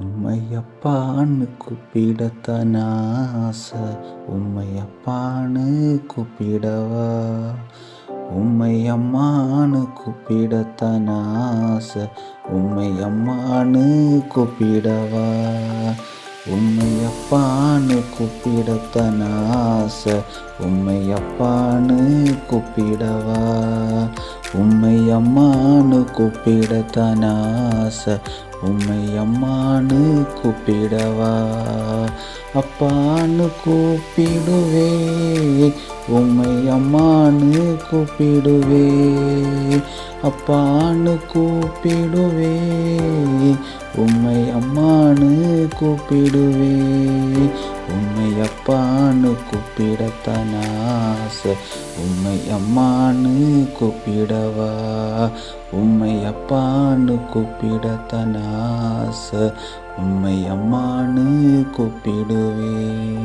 உம்மையப்பான்னு கூப்பிடத்தான் ஆசை, உம்மையப்பான்னு கூப்பிடவா? உம்மையம்மான்னு கூப்பிடத்தான் ஆசை, உம்மையம்மான்னு கூப்பிடவா? உம்மையப்பான்னு கூப்பிடத்தான் ஆசை, உம்மையப்பான்னு கூப்பிடவா? உம்மையம்மான்னு கூப்பிடத்தான் ஆசை, உம்மையம்மான்னு கூப்பிடவா? அப்பான்னு கூப்பிடுவே, உம்மையம்மான்னு கூப்பிடுவே. அப்பான்னு கூப்பிடுவே, உம்மையம்மான்னு கூப்பிடுவே. உம்மையப்பான்னு கூப்பிடத்தான் ஆசை, உம்மையம்மான்னு கூப்பிடவா? உம்மையப்பான்னு கூப்பிடத்தான் ஆசை, உம்மையம்மான்னு கூப்பிடுவே.